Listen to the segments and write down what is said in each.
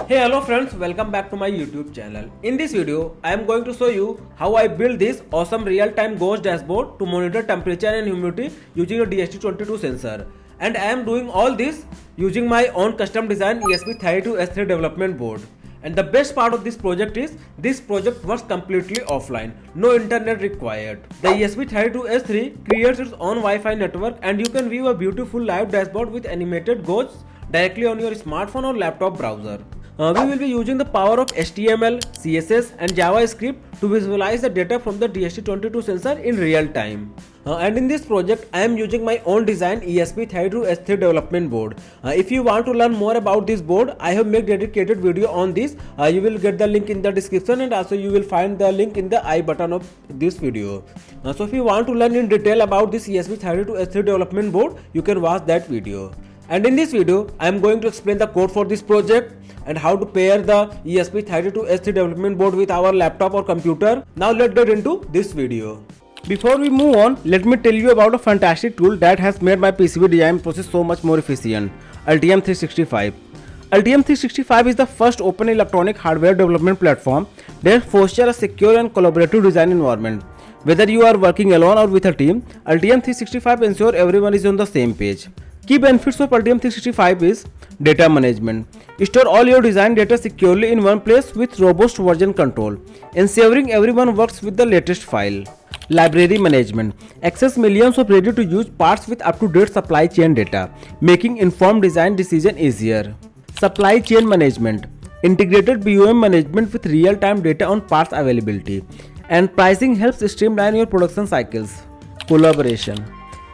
Hey, hello friends, welcome back to my YouTube channel. In this video, I am going to show you how I built this awesome real-time ghost dashboard to monitor temperature and humidity using a DHT22 sensor. And I am doing all this using my own custom design ESP32-S3 development board. And the best part of this project is, this project works completely offline, no internet required. The ESP32-S3 creates its own Wi-Fi network and you can view a beautiful live dashboard with animated ghosts directly on your smartphone or laptop browser. We will be using the power of HTML, CSS and JavaScript to visualize the data from the DHT22 sensor in real time. And in this project, I am using my own design ESP32-S3 development board. If you want to learn more about this board, I have made dedicated video on this. You will get the link in the description and also you will find the link in the I button of this video. So if you want to learn in detail about this ESP32-S3 development board, you can watch that video. And in this video, I am going to explain the code for this project and how to pair the ESP32-S3 development board with our laptop or computer. Now let's get into this video. Before we move on, let me tell you about a fantastic tool that has made my PCB design process so much more efficient, Altium 365. Altium 365 is the first open electronic hardware development platform that fosters a secure and collaborative design environment. Whether you are working alone or with a team, Altium 365 ensures everyone is on the same page. Key benefits of Altium 365 is data management. Store all your design data securely in one place with robust version control, ensuring everyone works with the latest file. Library management. Access millions of ready-to-use parts with up-to-date supply chain data, making informed design decision easier. Supply chain management. Integrated BOM management with real-time data on parts availability. And pricing helps streamline your production cycles. Collaboration.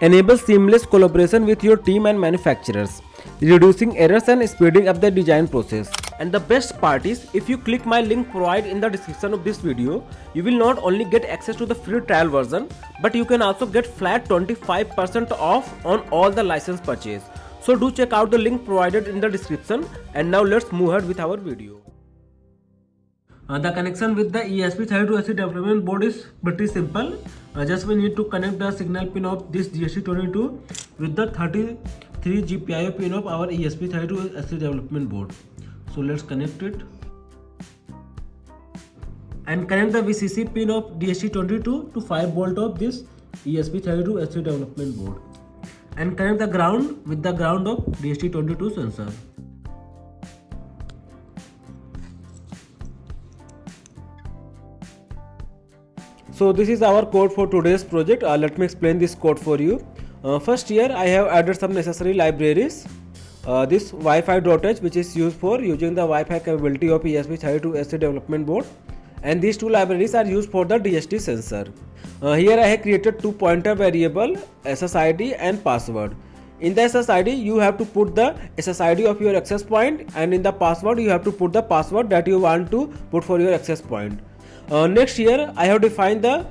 Enable seamless collaboration with your team and manufacturers, reducing errors and speeding up the design process. And the best part is, if you click my link provided in the description of this video, you will not only get access to the free trial version, but you can also get flat 25% off on all the license purchase. So do check out the link provided in the description. And now let's move ahead with our video. The connection with the ESP32-S3 development board is pretty simple. Just we need to connect the signal pin of this DHT22 with the 33 GPIO pin of our ESP32-S3 development board. So let's connect it. And connect the VCC pin of DHT22 to 5 volt of this ESP32-S3 development board. And connect the ground with the ground of DHT22 sensor. So this is our code for today's project. Let me explain this code for you. First here I have added some necessary libraries. This Wi-Fi.h, which is used for using the Wi-Fi capability of ESP32-S3 development board, and these two libraries are used for the DHT sensor. Here I have created two pointer variable, SSID and password. In the SSID you have to put the SSID of your access point, and in the password you have to put the password that you want to put for your access point. Next here I have defined the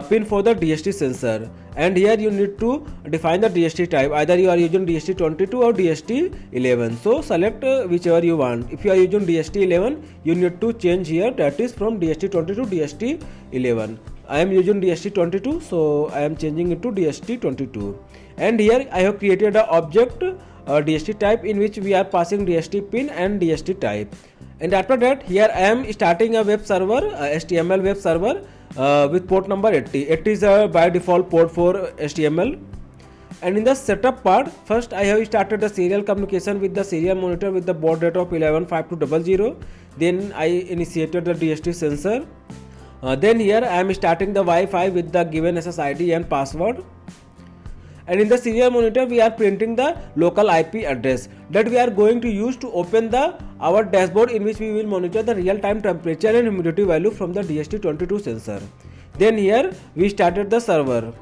pin for the DHT sensor, and here you need to define the DHT type. Either you are using DHT22 or DHT11. So select whichever you want. If you are using DHT11, you need to change here, that is from DHT22 to DHT11. I am using DHT22, so I am changing it to DHT22. And here I have created an object DHT type in which we are passing DHT pin and DHT type. And after that, here I am starting a web server, HTML web server with port number 80. 80 is by default port for HTML. And in the setup part, first I have started the serial communication with the serial monitor with the baud rate of 115200. Then I initiated the DHT sensor. Then here I am starting the Wi-Fi with the given SSID and password. And in the serial monitor we are printing the local IP address that we are going to use to open our dashboard, in which we will monitor the real-time temperature and humidity value from the DHT22 sensor. Then here we started the server.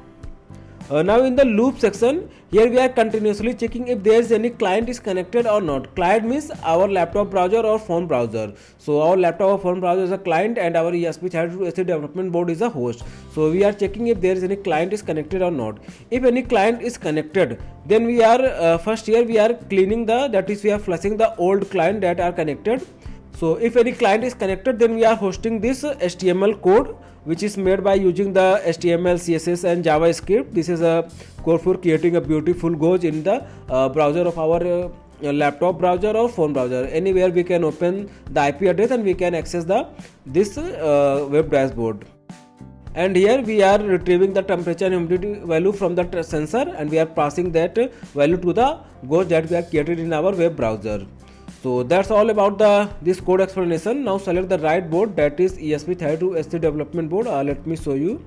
Now in the loop section, here we are continuously checking if there is any client is connected or not. Client means our laptop browser or phone browser. So our laptop or phone browser is a client and our ESP32-S3 development board is a host. So we are checking if there is any client is connected or not. If any client is connected, then we are first here we are cleaning that is we are flushing the old client that are connected. So if any client is connected, then we are hosting this HTML code, which is made by using the HTML, CSS and JavaScript. This is a code for creating a beautiful ghost in the browser of our laptop browser or phone browser, anywhere we can open the IP address and we can access this web dashboard. And here we are retrieving the temperature and humidity value from the sensor, and we are passing that value to the gauge that we are created in our web browser. So that's all about this code explanation. Now select the right board, that is ESP32-S3 development board. Let me show you.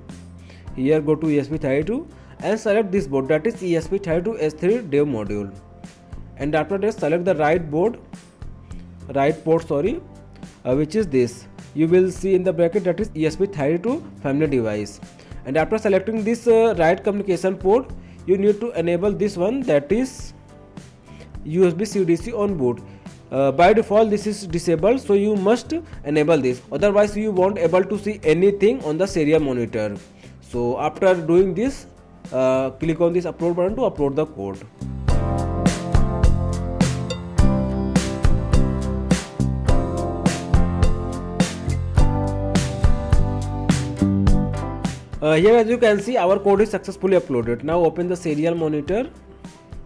Here go to ESP32 and select this board, that is ESP32-S3 dev module. And after that select the right port, which is this. You will see in the bracket that is ESP32 family device. And after selecting this right communication port, you need to enable this one, that is USB CDC on boot. By default this is disabled, so you must enable this, otherwise you won't able to see anything on the serial monitor. So after doing this, click on this upload button to upload the code. Here as you can see, our code is successfully uploaded. Now open the serial monitor.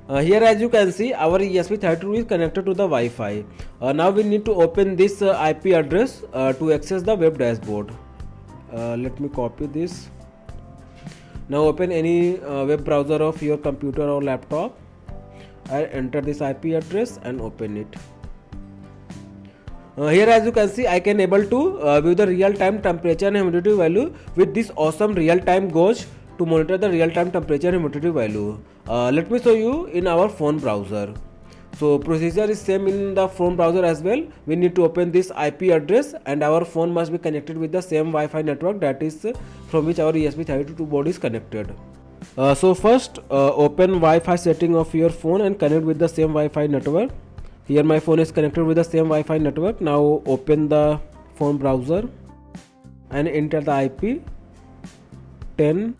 Here as you can see, our ESP32 is connected to the Wi-Fi. Now we need to open this IP address to access the web dashboard. Let me copy this. Now open any web browser of your computer or laptop and enter this IP address and open it. Here as you can see, I can able to view the real-time temperature and humidity value with this awesome real-time gauge to monitor the real-time temperature and humidity value. Let me show you in our phone browser. So procedure is same in the phone browser as well. We need to open this IP address and our phone must be connected with the same Wi-Fi network, that is from which our ESP32 board is connected. So first open Wi-Fi setting of your phone and connect with the same Wi-Fi network. Here my phone is connected with the same Wi-Fi network. Now open the phone browser and enter the IP 10.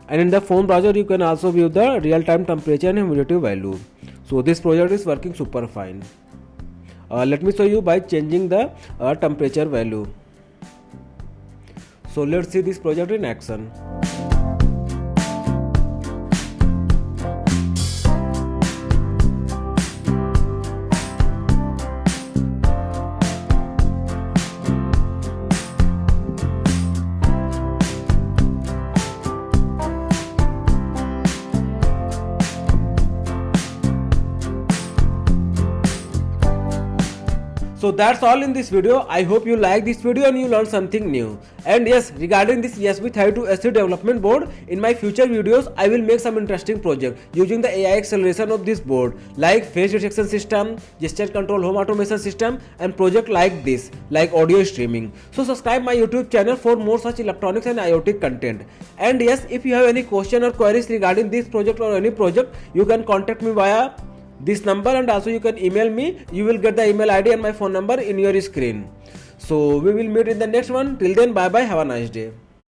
And in the phone browser you can also view the real-time temperature and humidity value. So this project is working super fine. Let me show you by changing the temperature value. So let's see this project in action. So that's all in this video. I hope you like this video and you learned something new. And yes, regarding this ESP32-S3 development board, in my future videos I will make some interesting project using the AI acceleration of this board, like face detection system, gesture control home automation system, and project like this, like audio streaming. So subscribe my YouTube channel for more such electronics and IoT content. And yes, if you have any question or queries regarding this project or any project, you can contact me via this number, and also you can email me. You will get the email ID and my phone number in your screen. So we will meet in the next one. Till then, bye bye, have a nice day.